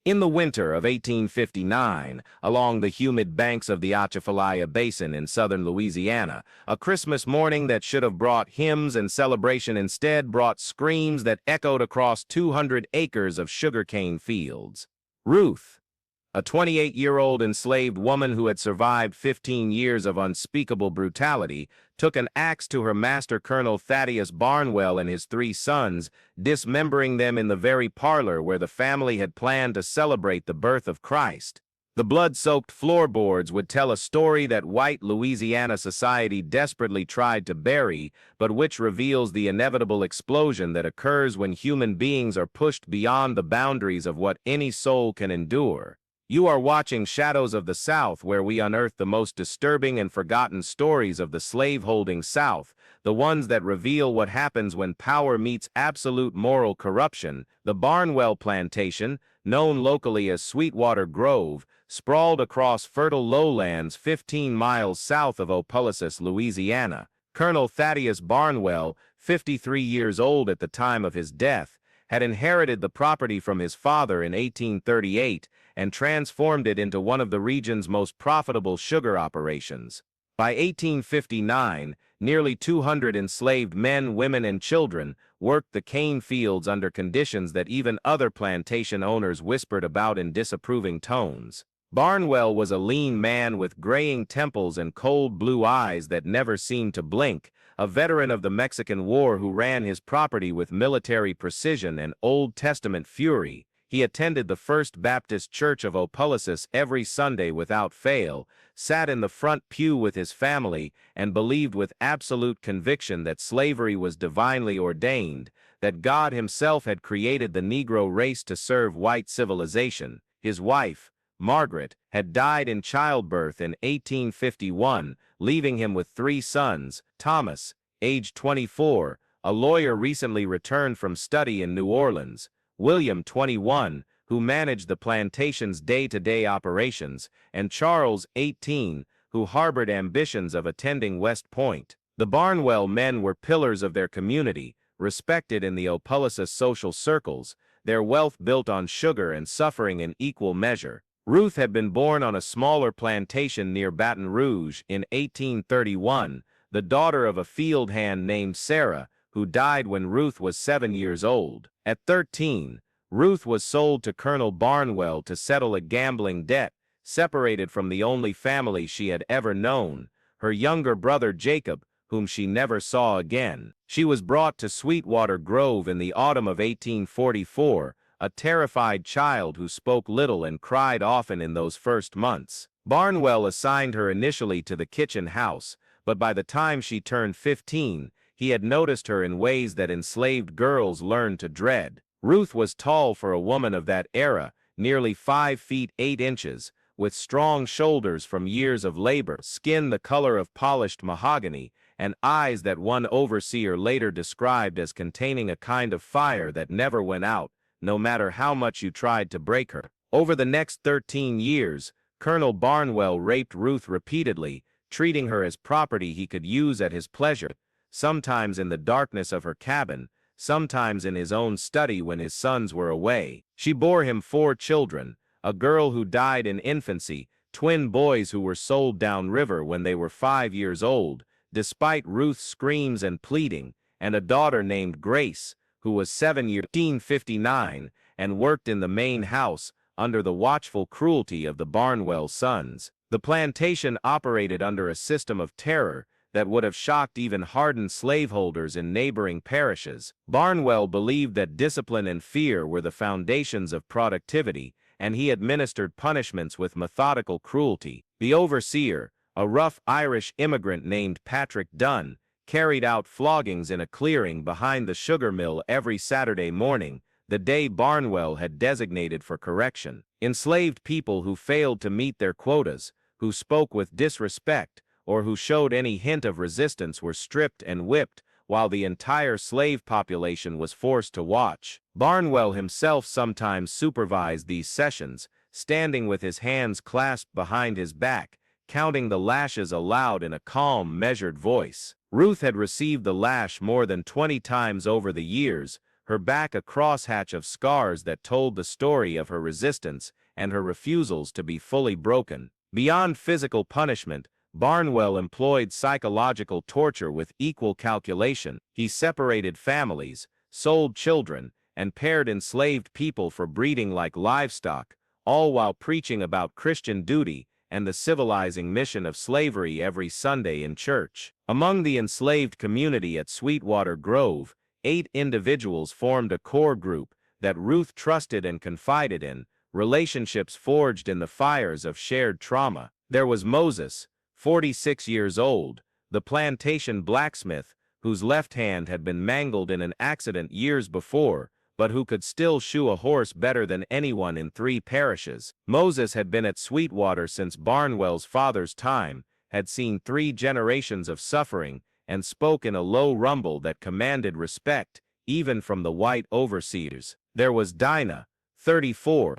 In the winter of 1859, along the humid banks of the Atchafalaya Basin in southern Louisiana, a Christmas morning that should have brought hymns and celebration instead brought screams that echoed across 200 acres of sugarcane fields. Ruth, a 28-year-old enslaved woman who had survived 15 years of unspeakable brutality, took an axe to her master, Colonel Thaddeus Barnwell, and his 3 sons, dismembering them in the very parlor where the family had planned to celebrate the birth of Christ. The blood-soaked floorboards would tell a story that white Louisiana society desperately tried to bury, but which reveals the inevitable explosion that occurs when human beings are pushed beyond the boundaries of what any soul can endure. You are watching Shadows of the South, where we unearth the most disturbing and forgotten stories of the slave-holding South, the ones that reveal what happens when power meets absolute moral corruption. The Barnwell Plantation, known locally as Sweetwater Grove, sprawled across fertile lowlands 15 miles south of Opelousas, Louisiana. Colonel Thaddeus Barnwell, 53 years old at the time of his death, had inherited the property from his father in 1838 and transformed it into one of the region's most profitable sugar operations. By 1859, nearly 200 enslaved men, women, and children worked the cane fields under conditions that even other plantation owners whispered about in disapproving tones. Barnwell was a lean man with graying temples and cold blue eyes that never seemed to blink, a veteran of the Mexican War who ran his property with military precision and Old Testament fury. He attended the First Baptist Church of Opelousas every Sunday without fail, sat in the front pew with his family, and believed with absolute conviction that slavery was divinely ordained, that God himself had created the Negro race to serve white civilization. His wife, Margaret, had died in childbirth in 1851, leaving him with 3 sons. Thomas, age 24, a lawyer recently returned from study in New Orleans; William, 21, who managed the plantation's day-to-day operations; and Charles, 18, who harbored ambitions of attending West Point. The Barnwell men were pillars of their community, respected in the Opelousas social circles, their wealth built on sugar and suffering in equal measure. Ruth had been born on a smaller plantation near Baton Rouge in 1831, the daughter of a field hand named Sarah, who died when Ruth was 7 years old. At 13, Ruth was sold to Colonel Barnwell to settle a gambling debt, separated from the only family she had ever known, her younger brother Jacob, whom she never saw again. She was brought to Sweetwater Grove in the autumn of 1844, a terrified child who spoke little and cried often in those first months. Barnwell assigned her initially to the kitchen house, but by the time she turned 15, he had noticed her in ways that enslaved girls learned to dread. Ruth was tall for a woman of that era, nearly 5 feet 8 inches, with strong shoulders from years of labor, skin the color of polished mahogany, and eyes that one overseer later described as containing a kind of fire that never went out, no matter how much you tried to break her. Over the next 13 years, Colonel Barnwell raped Ruth repeatedly, treating her as property he could use at his pleasure, sometimes in the darkness of her cabin, sometimes in his own study when his sons were away. She bore him 4 children, a girl who died in infancy, twin boys who were sold downriver when they were 5 years old, despite Ruth's screams and pleading, and a daughter named Grace, who was 7 years 1859, and worked in the main house under the watchful cruelty of the Barnwell sons. The plantation operated under a system of terror that would have shocked even hardened slaveholders in neighboring parishes. Barnwell believed that discipline and fear were the foundations of productivity, and he administered punishments with methodical cruelty. The overseer, a rough Irish immigrant named Patrick Dunn, carried out floggings in a clearing behind the sugar mill every Saturday morning, the day Barnwell had designated for correction. Enslaved people who failed to meet their quotas, who spoke with disrespect, or who showed any hint of resistance were stripped and whipped, while the entire slave population was forced to watch. Barnwell himself sometimes supervised these sessions, standing with his hands clasped behind his back, counting the lashes aloud in a calm, measured voice. Ruth had received the lash more than 20 times over the years, her back a crosshatch of scars that told the story of her resistance and her refusals to be fully broken. Beyond physical punishment, Barnwell employed psychological torture with equal calculation. He separated families, sold children, and paired enslaved people for breeding like livestock, all while preaching about Christian duty and the civilizing mission of slavery every Sunday in church. Among the enslaved community at Sweetwater Grove, 8 individuals formed a core group that Ruth trusted and confided in, relationships forged in the fires of shared trauma. There was Moses, 46 years old, the plantation blacksmith, whose left hand had been mangled in an accident years before, but who could still shoe a horse better than anyone in 3 parishes. Moses had been at Sweetwater since Barnwell's father's time, had seen 3 generations of suffering, and spoke in a low rumble that commanded respect, even from the white overseers. There was Dinah, 34,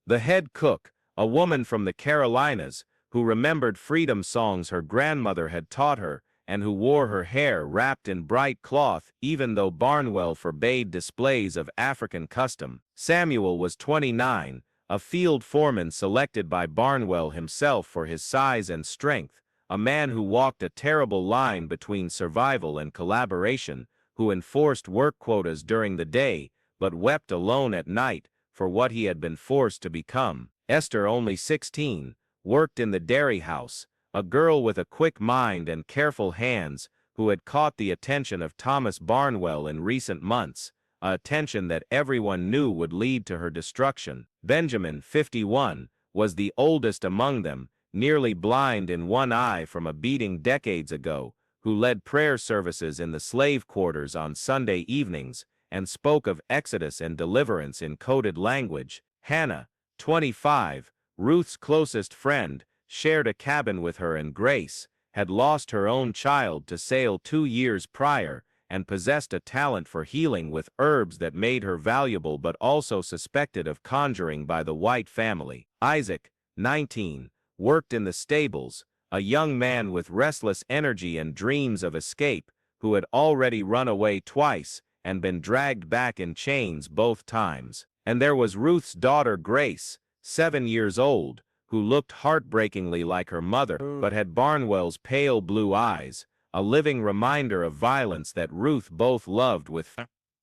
the head cook, a woman from the Carolinas, who remembered freedom songs her grandmother had taught her, and who wore her hair wrapped in bright cloth even though Barnwell forbade displays of African custom. Samuel was 29, a field foreman selected by Barnwell himself for his size and strength, a man who walked a terrible line between survival and collaboration, who enforced work quotas during the day, but wept alone at night for what he had been forced to become. Esther, only 16, worked in the dairy house, a girl with a quick mind and careful hands who had caught the attention of Thomas Barnwell in recent months, a attention that everyone knew would lead to her destruction. Benjamin, 51, was the oldest among them, nearly blind in one eye from a beating decades ago, who led prayer services in the slave quarters on Sunday evenings and spoke of exodus and deliverance in coded language. Hannah, 25, Ruth's closest friend, shared a cabin with her, and Grace had lost her own child to Sale 2 years prior and possessed a talent for healing with herbs that made her valuable but also suspected of conjuring by the White family. Isaac, 19, worked in the stables, a young man with restless energy and dreams of escape who had already run away twice and been dragged back in chains both times. And there was Ruth's daughter Grace, 7 years old, who looked heartbreakingly like her mother, but had Barnwell's pale blue eyes, a living reminder of violence that Ruth both loved with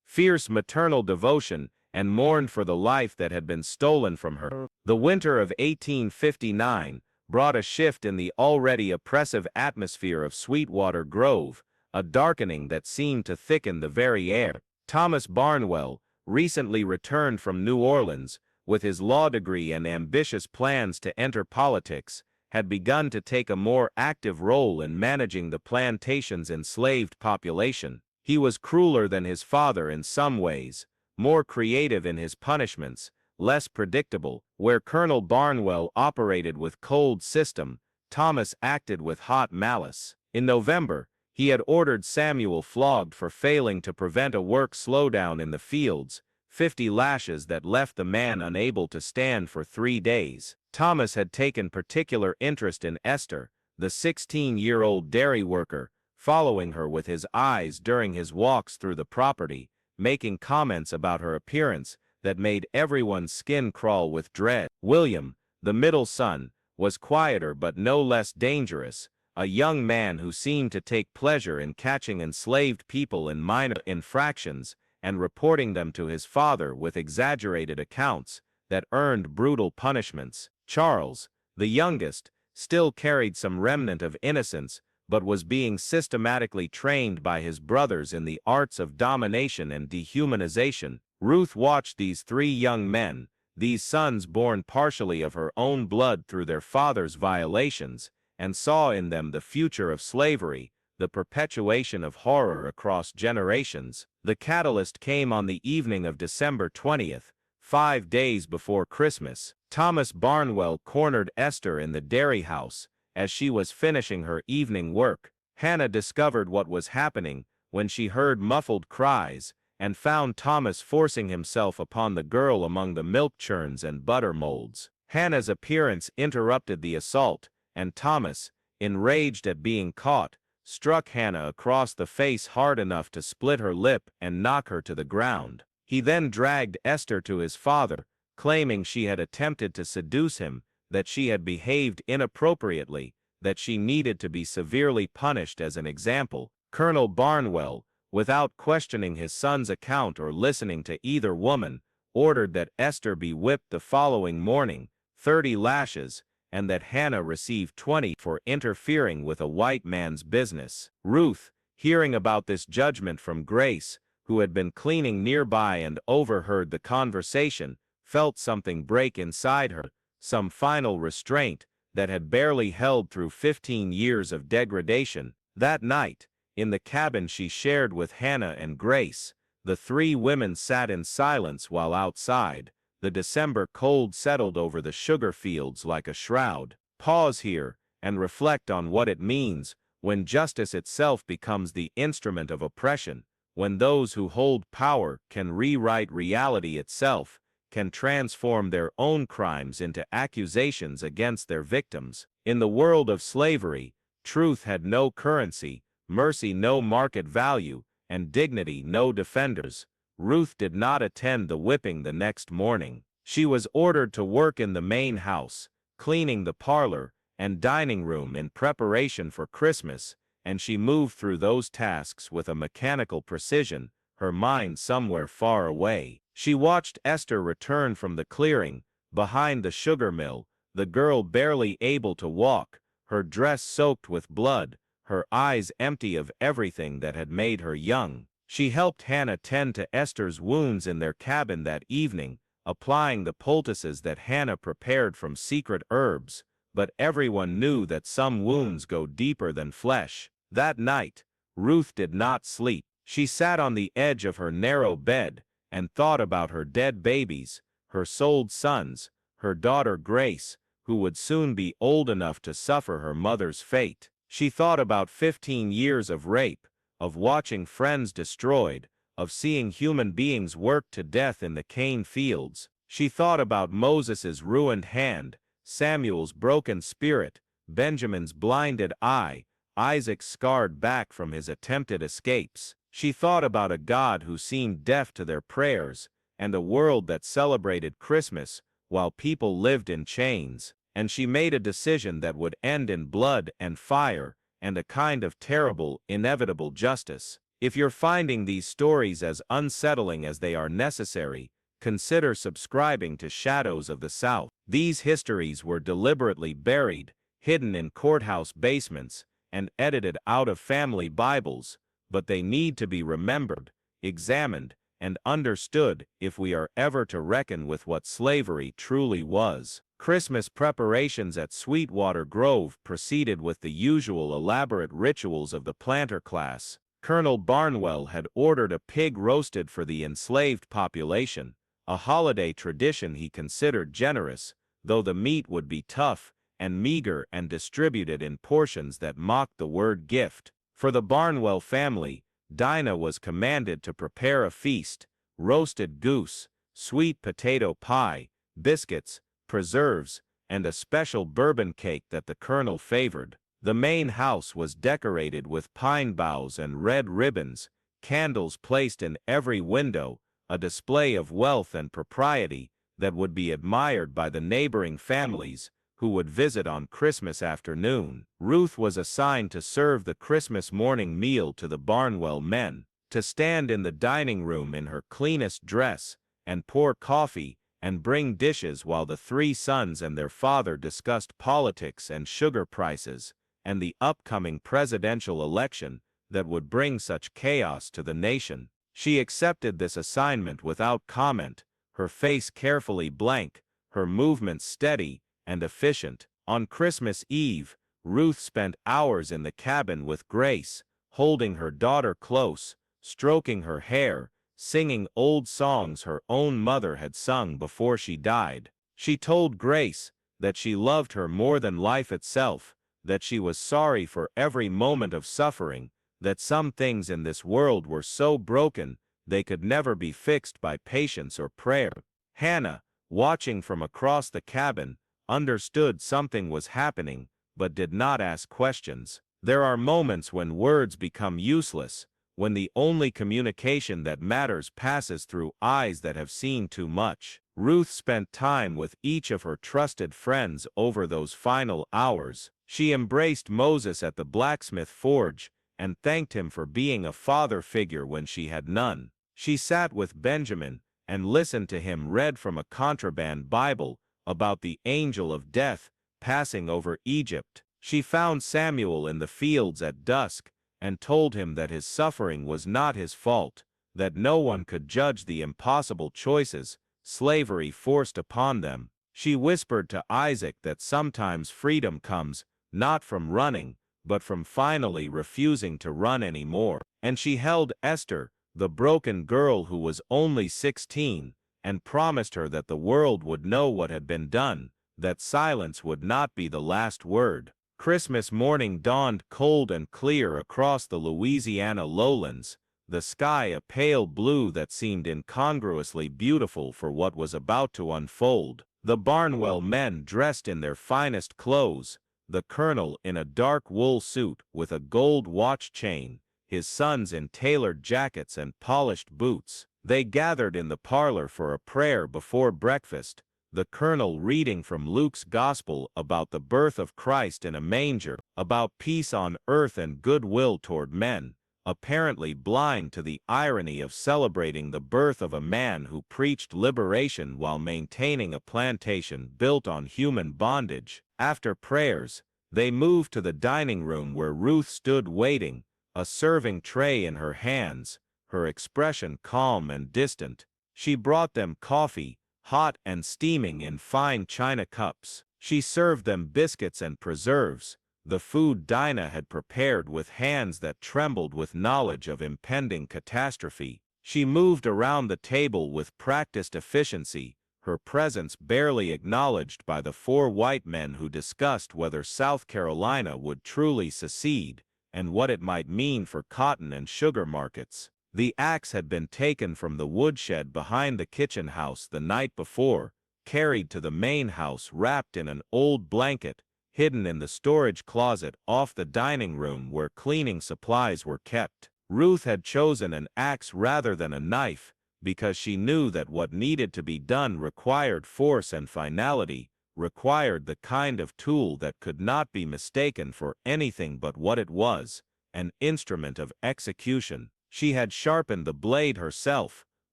fierce maternal devotion and mourned for the life that had been stolen from her. The winter of 1859 brought a shift in the already oppressive atmosphere of Sweetwater Grove, a darkening that seemed to thicken the very air. Thomas Barnwell, recently returned from New Orleans, with his law degree and ambitious plans to enter politics, had begun to take a more active role in managing the plantation's enslaved population. He was crueler than his father in some ways, more creative in his punishments, less predictable. Where Colonel Barnwell operated with cold system, Thomas acted with hot malice. In November, he had ordered Samuel flogged for failing to prevent a work slowdown in the fields, 50 lashes that left the man unable to stand for 3 days. Thomas had taken particular interest in Esther, the 16-year-old dairy worker, following her with his eyes during his walks through the property, making comments about her appearance that made everyone's skin crawl with dread. William, the middle son, was quieter but no less dangerous, a young man who seemed to take pleasure in catching enslaved people in minor infractions and reporting them to his father with exaggerated accounts that earned brutal punishments. Charles, the youngest, still carried some remnant of innocence, but was being systematically trained by his brothers in the arts of domination and dehumanization. Ruth watched these 3 young men, these sons born partially of her own blood through their father's violations, and saw in them the future of slavery, the perpetuation of horror across generations. The catalyst came on the evening of December 20th, 5 days before Christmas. Thomas Barnwell cornered Esther in the dairy house as she was finishing her evening work. Hannah discovered what was happening when she heard muffled cries and found Thomas forcing himself upon the girl among the milk churns and butter molds. Hannah's appearance interrupted the assault, and Thomas, enraged at being caught, struck Hannah across the face hard enough to split her lip and knock her to the ground. He then dragged Esther to his father, claiming she had attempted to seduce him, that she had behaved inappropriately, that she needed to be severely punished as an example. Colonel Barnwell, without questioning his son's account or listening to either woman, ordered that Esther be whipped the following morning, 30 lashes, and that Hannah receive 20 for interfering with a white man's business. Ruth, hearing about this judgment from Grace, who had been cleaning nearby and overheard the conversation, felt something break inside her, some final restraint that had barely held through 15 years of degradation. That night, in the cabin she shared with Hannah and Grace, the three women sat in silence while outside the December cold settled over the sugar fields like a shroud. Pause here and reflect on what it means when justice itself becomes the instrument of oppression, when those who hold power can rewrite reality itself, can transform their own crimes into accusations against their victims. In the world of slavery, truth had no currency, mercy no market value, and dignity no defenders. Ruth did not attend the whipping the next morning. She was ordered to work in the main house, cleaning the parlor and dining room in preparation for Christmas, and she moved through those tasks with a mechanical precision, her mind somewhere far away. She watched Esther return from the clearing, behind the sugar mill, the girl barely able to walk, her dress soaked with blood, her eyes empty of everything that had made her young. She helped Hannah tend to Esther's wounds in their cabin that evening, applying the poultices that Hannah prepared from secret herbs, but everyone knew that some wounds go deeper than flesh. That night, Ruth did not sleep. She sat on the edge of her narrow bed and thought about her dead babies, her sold sons, her daughter Grace, who would soon be old enough to suffer her mother's fate. She thought about 15 years of rape, of watching friends destroyed, of seeing human beings worked to death in the cane fields. She thought about Moses's ruined hand, Samuel's broken spirit, Benjamin's blinded eye, Isaac's scarred back from his attempted escapes. She thought about a God who seemed deaf to their prayers, and a world that celebrated Christmas while people lived in chains. And she made a decision that would end in blood and fire, and a kind of terrible, inevitable justice. If you're finding these stories as unsettling as they are necessary, consider subscribing to Shadows of the South. These histories were deliberately buried, hidden in courthouse basements, and edited out of family Bibles, but they need to be remembered, examined, and understood if we are ever to reckon with what slavery truly was. Christmas preparations at Sweetwater Grove proceeded with the usual elaborate rituals of the planter class. Colonel Barnwell had ordered a pig roasted for the enslaved population, a holiday tradition he considered generous, though the meat would be tough and meager and distributed in portions that mocked the word gift. For the Barnwell family, Dinah was commanded to prepare a feast: roasted goose, sweet potato pie, biscuits, preserves, and a special bourbon cake that the colonel favored. The main house was decorated with pine boughs and red ribbons, candles placed in every window, a display of wealth and propriety that would be admired by the neighboring families who would visit on Christmas afternoon. Ruth was assigned to serve the Christmas morning meal to the Barnwell men, to stand in the dining room in her cleanest dress, and pour coffee and bring dishes while the three sons and their father discussed politics and sugar prices, and the upcoming presidential election that would bring such chaos to the nation. She accepted this assignment without comment, her face carefully blank, her movements steady and efficient. On Christmas Eve, Ruth spent hours in the cabin with Grace, holding her daughter close, stroking her hair, singing old songs her own mother had sung before she died. She told Grace that she loved her more than life itself, that she was sorry for every moment of suffering, that some things in this world were so broken they could never be fixed by patience or prayer. Hannah, watching from across the cabin, understood something was happening, but did not ask questions. There are moments when words become useless, when the only communication that matters passes through eyes that have seen too much. Ruth spent time with each of her trusted friends over those final hours. She embraced Moses at the blacksmith forge and thanked him for being a father figure when she had none. She sat with Benjamin and listened to him read from a contraband Bible about the angel of death passing over Egypt. She found Samuel in the fields at dusk and told him that his suffering was not his fault, that no one could judge the impossible choices slavery forced upon them. She whispered to Isaac that sometimes freedom comes not from running, but from finally refusing to run anymore. And she held Esther, the broken girl who was only 16, and promised her that the world would know what had been done, that silence would not be the last word. Christmas morning dawned cold and clear across the Louisiana lowlands, the sky a pale blue that seemed incongruously beautiful for what was about to unfold. The Barnwell men dressed in their finest clothes, the colonel in a dark wool suit with a gold watch chain, his sons in tailored jackets and polished boots. They gathered in the parlor for a prayer before breakfast, the colonel reading from Luke's gospel about the birth of Christ in a manger, about peace on earth and goodwill toward men, apparently blind to the irony of celebrating the birth of a man who preached liberation while maintaining a plantation built on human bondage. After prayers, they moved to the dining room where Ruth stood waiting, a serving tray in her hands, her expression calm and distant. She brought them coffee, hot and steaming in fine china cups. She served them biscuits and preserves, the food Dinah had prepared with hands that trembled with knowledge of impending catastrophe. She moved around the table with practiced efficiency, her presence barely acknowledged by the 4 white men who discussed whether South Carolina would truly secede, and what it might mean for cotton and sugar markets. The axe had been taken from the woodshed behind the kitchen house the night before, carried to the main house wrapped in an old blanket, hidden in the storage closet off the dining room where cleaning supplies were kept. Ruth had chosen an axe rather than a knife, because she knew that what needed to be done required force and finality, required the kind of tool that could not be mistaken for anything but what it was, an instrument of execution. She had sharpened the blade herself,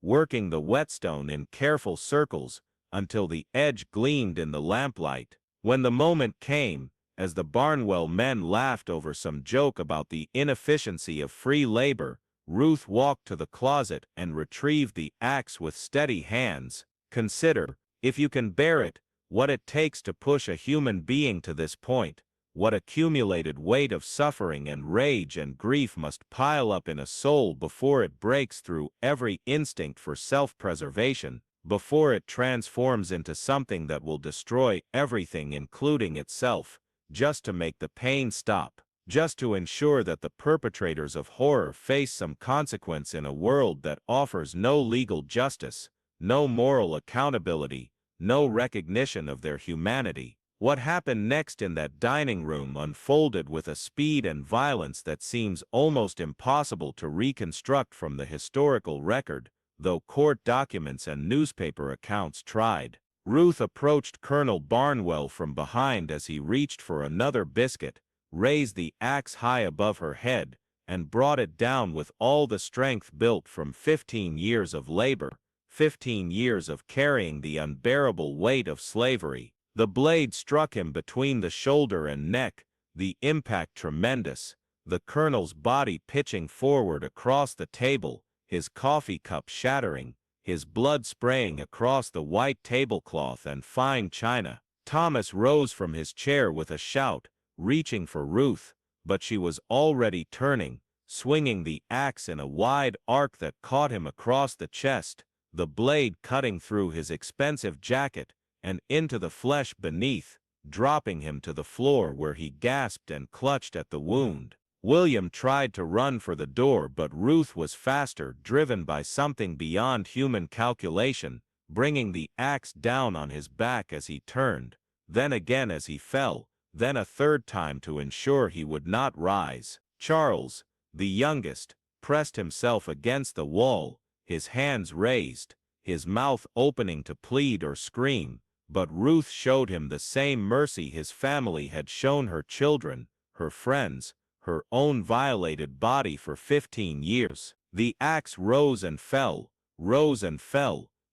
working the whetstone in careful circles until the edge gleamed in the lamplight. When the moment came, as the Barnwell men laughed over some joke about the inefficiency of free labor, Ruth walked to the closet and retrieved the axe with steady hands. Consider, if you can bear it, what it takes to push a human being to this point, what accumulated weight of suffering and rage and grief must pile up in a soul before it breaks through every instinct for self-preservation, before it transforms into something that will destroy everything including itself, just to make the pain stop, just to ensure that the perpetrators of horror face some consequence in a world that offers no legal justice, no moral accountability, no recognition of their humanity. What happened next in that dining room unfolded with a speed and violence that seems almost impossible to reconstruct from the historical record, though court documents and newspaper accounts tried. Ruth approached Colonel Barnwell from behind as he reached for another biscuit, raised the axe high above her head, and brought it down with all the strength built from 15 years of labor, 15 years of carrying the unbearable weight of slavery. The blade struck him between the shoulder and neck, the impact tremendous, the colonel's body pitching forward across the table, his coffee cup shattering, his blood spraying across the white tablecloth and fine china. Thomas rose from his chair with a shout, reaching for Ruth, but she was already turning, swinging the axe in a wide arc that caught him across the chest, the blade cutting through his expensive jacket and into the flesh beneath, dropping him to the floor where he gasped and clutched at the wound. William tried to run for the door, but Ruth was faster, driven by something beyond human calculation, bringing the axe down on his back as he turned, then again as he fell, then a third time to ensure he would not rise. Charles, the youngest, pressed himself against the wall, his hands raised, his mouth opening to plead or scream, but Ruth showed him the same mercy his family had shown her children, her friends, her own violated body for 15 years. The axe rose and fell,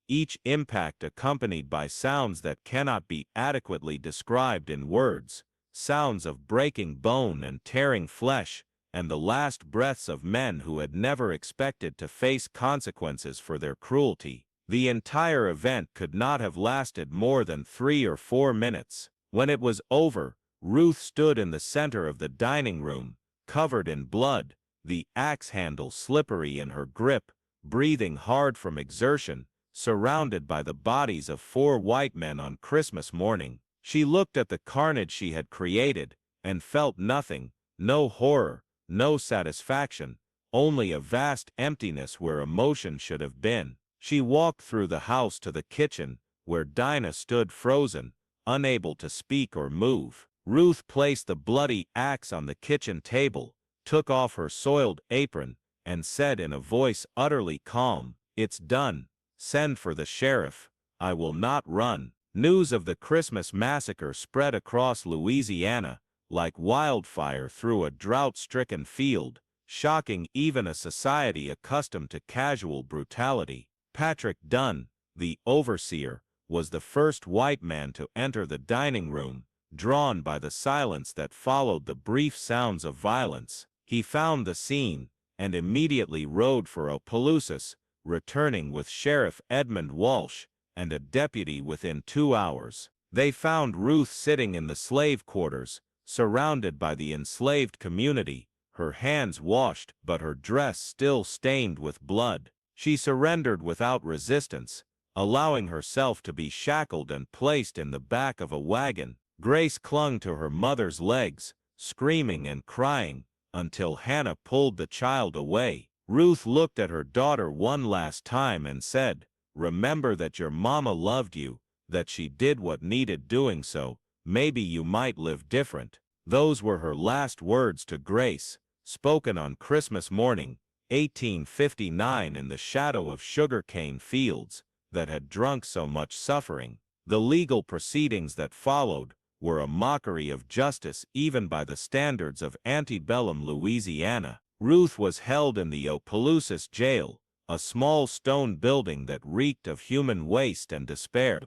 each impact accompanied by sounds that cannot be adequately described in words, sounds of breaking bone and tearing flesh, and the last breaths of men who had never expected to face consequences for their cruelty. The entire event could not have lasted more than 3 or 4 minutes. When it was over, Ruth stood in the center of the dining room, covered in blood, the axe handle slippery in her grip, breathing hard from exertion, surrounded by the bodies of 4 white men on Christmas morning. She looked at the carnage she had created, and felt nothing, no horror, no satisfaction, only a vast emptiness where emotion should have been. She walked through the house to the kitchen, where Dinah stood frozen, unable to speak or move. Ruth placed the bloody axe on the kitchen table, took off her soiled apron, and said in a voice utterly calm, "It's done. Send for the sheriff. I will not run." News of the Christmas massacre spread across Louisiana like wildfire through a drought-stricken field, shocking even a society accustomed to casual brutality. Patrick Dunn, the overseer, was the first white man to enter the dining room, drawn by the silence that followed the brief sounds of violence. He found the scene, and immediately rode for Opelousas, returning with Sheriff Edmund Walsh and a deputy within 2 hours. They found Ruth sitting in the slave quarters, surrounded by the enslaved community, her hands washed but her dress still stained with blood. She surrendered without resistance, allowing herself to be shackled and placed in the back of a wagon. Grace clung to her mother's legs, screaming and crying, until Hannah pulled the child away. Ruth looked at her daughter one last time and said, "Remember that your mama loved you, that she did what needed doing, so maybe you might live different." Those were her last words to Grace, spoken on Christmas morning, 1859, in the shadow of sugarcane fields that had drunk so much suffering. The legal proceedings that followed were a mockery of justice even by the standards of antebellum Louisiana. Ruth was held in the Opelousas jail, a small stone building that reeked of human waste and despair.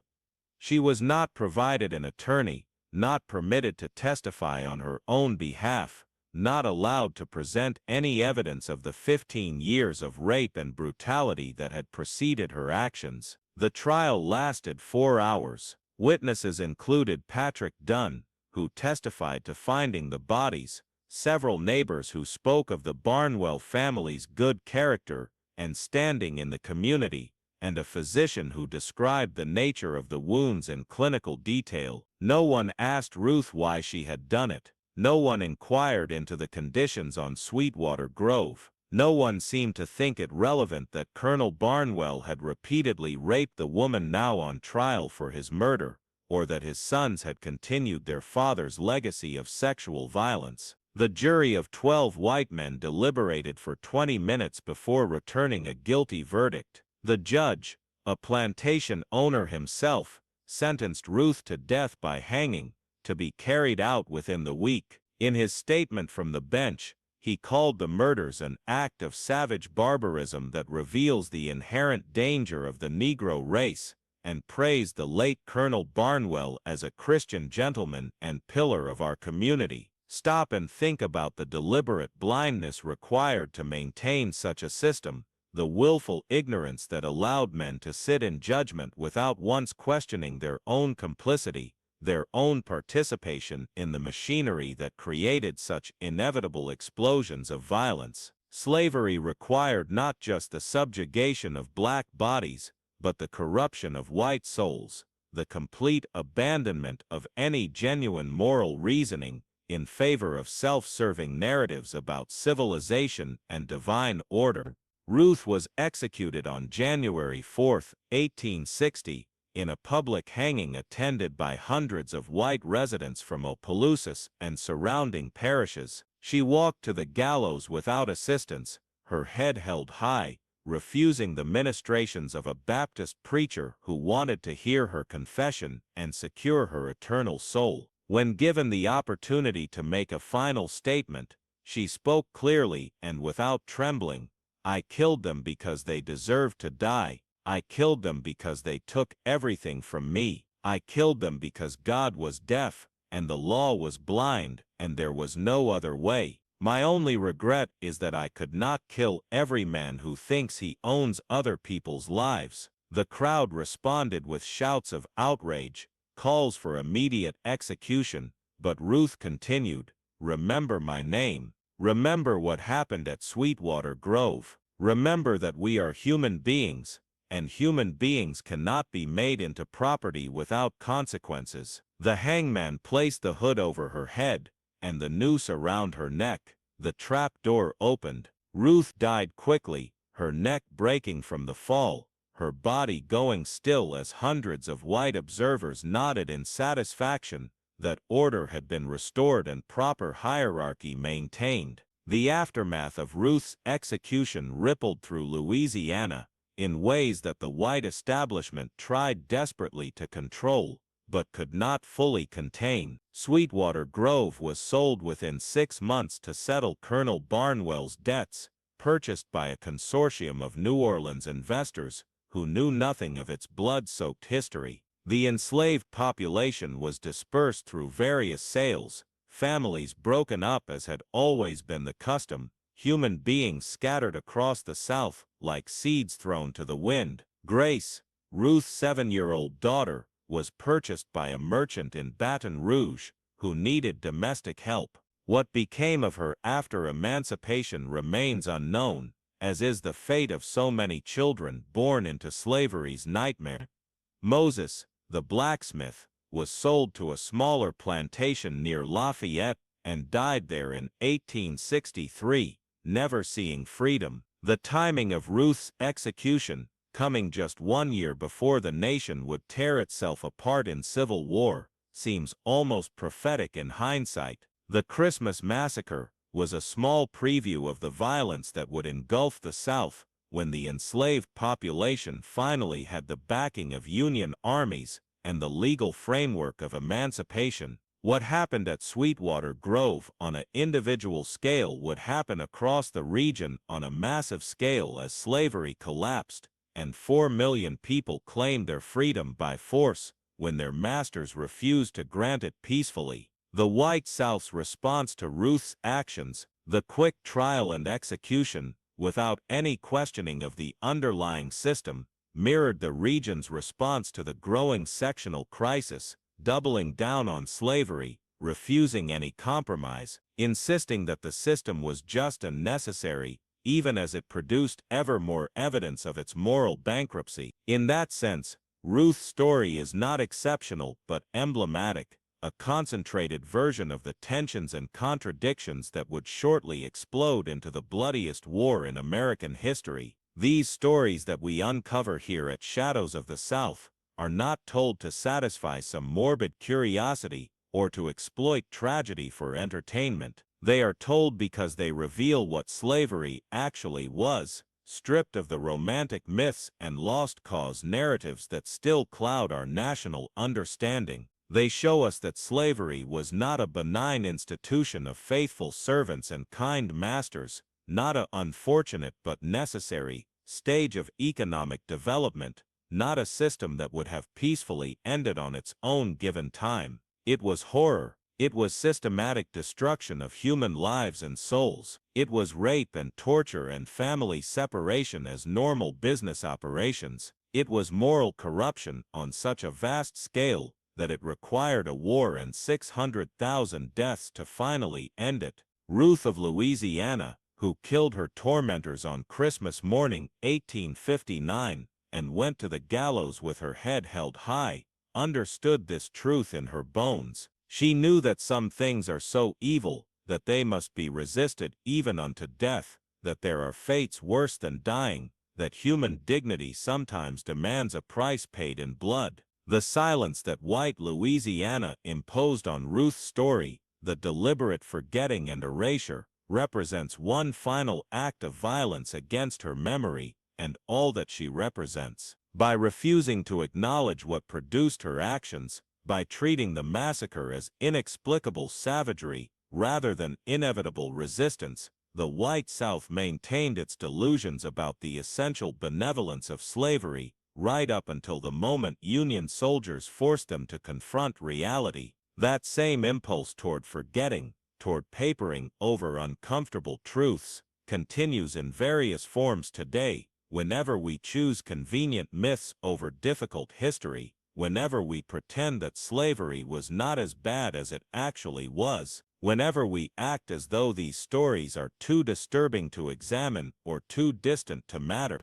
She was not provided an attorney, not permitted to testify on her own behalf, not allowed to present any evidence of the 15 years of rape and brutality that had preceded her actions. The trial lasted 4 hours. Witnesses included Patrick Dunn, who testified to finding the bodies, several neighbors who spoke of the Barnwell family's good character and standing in the community, and a physician who described the nature of the wounds in clinical detail. No one asked Ruth why she had done it. No one inquired into the conditions on Sweetwater Grove. No one seemed to think it relevant that Colonel Barnwell had repeatedly raped the woman now on trial for his murder, or that his sons had continued their father's legacy of sexual violence. The jury of 12 white men deliberated for 20 minutes before returning a guilty verdict. The judge, a plantation owner himself, sentenced Ruth to death by hanging, to be carried out within the week. In his statement from the bench, he called the murders an act of savage barbarism that reveals the inherent danger of the Negro race, and praised the late Colonel Barnwell as a Christian gentleman and pillar of our community. Stop and think about the deliberate blindness required to maintain such a system, the willful ignorance that allowed men to sit in judgment without once questioning their own complicity, their own participation in the machinery that created such inevitable explosions of violence. Slavery required not just the subjugation of black bodies, but the corruption of white souls, the complete abandonment of any genuine moral reasoning in favor of self-serving narratives about civilization and divine order. Ruth was executed on January 4, 1860, in a public hanging attended by hundreds of white residents from Opelousas and surrounding parishes. She walked to the gallows without assistance, her head held high, refusing the ministrations of a Baptist preacher who wanted to hear her confession and secure her eternal soul. When given the opportunity to make a final statement, she spoke clearly and without trembling. "I killed them because they deserved to die. I killed them because they took everything from me. I killed them because God was deaf, and the law was blind, and there was no other way. My only regret is that I could not kill every man who thinks he owns other people's lives." The crowd responded with shouts of outrage, calls for immediate execution, but Ruth continued, "Remember my name. Remember what happened at Sweetwater Grove. Remember that we are human beings, and human beings cannot be made into property without consequences." The hangman placed the hood over her head, and the noose around her neck. The trap door opened. Ruth died quickly, her neck breaking from the fall, her body going still as hundreds of white observers nodded in satisfaction that order had been restored and proper hierarchy maintained. The aftermath of Ruth's execution rippled through Louisiana in ways that the white establishment tried desperately to control, but could not fully contain. Sweetwater Grove was sold within 6 months to settle Colonel Barnwell's debts, purchased by a consortium of New Orleans investors who knew nothing of its blood-soaked history. The enslaved population was dispersed through various sales, families broken up as had always been the custom, human beings scattered across the South like seeds thrown to the wind. Grace, Ruth's 7-year-old daughter, was purchased by a merchant in Baton Rouge who needed domestic help. What became of her after emancipation remains unknown, as is the fate of so many children born into slavery's nightmare. Moses, the blacksmith, was sold to a smaller plantation near Lafayette and died there in 1863, never seeing freedom. The timing of Ruth's execution, coming just 1 year before the nation would tear itself apart in civil war, seems almost prophetic in hindsight. The Christmas massacre was a small preview of the violence that would engulf the South when the enslaved population finally had the backing of Union armies and the legal framework of emancipation. What happened at Sweetwater Grove on an individual scale would happen across the region on a massive scale as slavery collapsed, and 4 million people claimed their freedom by force when their masters refused to grant it peacefully. The white South's response to Ruth's actions, the quick trial and execution, without any questioning of the underlying system, mirrored the region's response to the growing sectional crisis, doubling down on slavery, refusing any compromise, insisting that the system was just and necessary, even as it produced ever more evidence of its moral bankruptcy. In that sense, Ruth's story is not exceptional but emblematic, a concentrated version of the tensions and contradictions that would shortly explode into the bloodiest war in American history. These stories that we uncover here at Shadows of the South are not told to satisfy some morbid curiosity or to exploit tragedy for entertainment. They are told because they reveal what slavery actually was, stripped of the romantic myths and lost cause narratives that still cloud our national understanding. They show us that slavery was not a benign institution of faithful servants and kind masters, not an unfortunate but necessary stage of economic development, not a system that would have peacefully ended on its own given time. It was horror. It was systematic destruction of human lives and souls. It was rape and torture and family separation as normal business operations. It was moral corruption on such a vast scale that it required a war and 600,000 deaths to finally end it. Ruth of Louisiana, who killed her tormentors on Christmas morning 1859 and went to the gallows with her head held high, understood this truth in her bones. She knew that some things are so evil that they must be resisted even unto death, that there are fates worse than dying, that human dignity sometimes demands a price paid in blood. The silence that white Louisiana imposed on Ruth's story, the deliberate forgetting and erasure, represents one final act of violence against her memory and all that she represents. By refusing to acknowledge what produced her actions, by treating the massacre as inexplicable savagery rather than inevitable resistance, the white South maintained its delusions about the essential benevolence of slavery right up until the moment Union soldiers forced them to confront reality. That same impulse toward forgetting, toward papering over uncomfortable truths, continues in various forms today, whenever we choose convenient myths over difficult history, whenever we pretend that slavery was not as bad as it actually was, whenever we act as though these stories are too disturbing to examine or too distant to matter.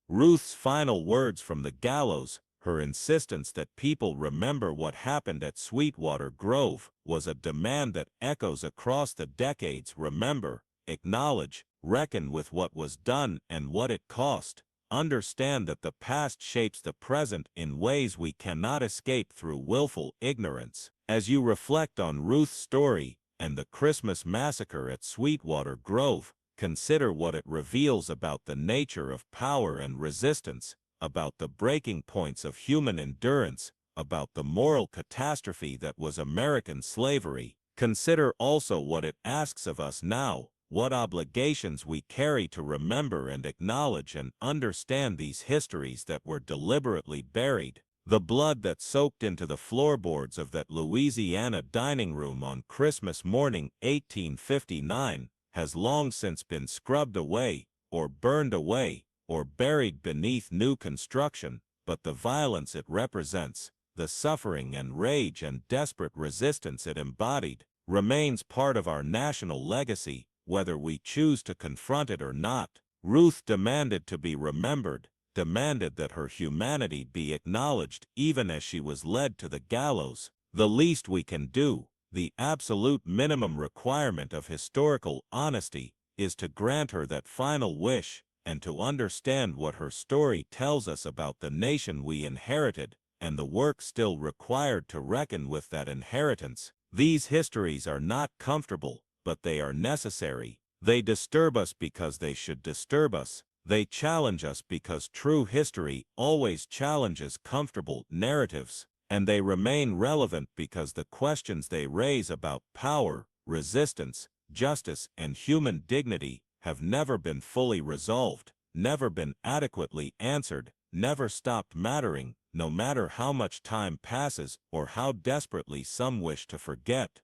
Ruth's final words from the gallows, her insistence that people remember what happened at Sweetwater Grove, was a demand that echoes across the decades. Remember, acknowledge, reckon with what was done and what it cost. Understand that the past shapes the present in ways we cannot escape through willful ignorance. As you reflect on Ruth's story and the Christmas massacre at Sweetwater Grove, consider what it reveals about the nature of power and resistance, about the breaking points of human endurance, about the moral catastrophe that was American slavery. Consider also what it asks of us now, what obligations we carry to remember and acknowledge and understand these histories that were deliberately buried. The blood that soaked into the floorboards of that Louisiana dining room on Christmas morning 1859 has long since been scrubbed away, or burned away, or buried beneath new construction, but the violence it represents, the suffering and rage and desperate resistance it embodied, remains part of our national legacy, whether we choose to confront it or not. Ruth demanded to be remembered, demanded that her humanity be acknowledged even as she was led to the gallows. The least we can do, the absolute minimum requirement of historical honesty, is to grant her that final wish, and to understand what her story tells us about the nation we inherited, and the work still required to reckon with that inheritance. These histories are not comfortable, but they are necessary. They disturb us because they should disturb us. They challenge us because true history always challenges comfortable narratives. And they remain relevant because the questions they raise about power, resistance, justice, and human dignity have never been fully resolved, never been adequately answered, never stopped mattering, no matter how much time passes or how desperately some wish to forget.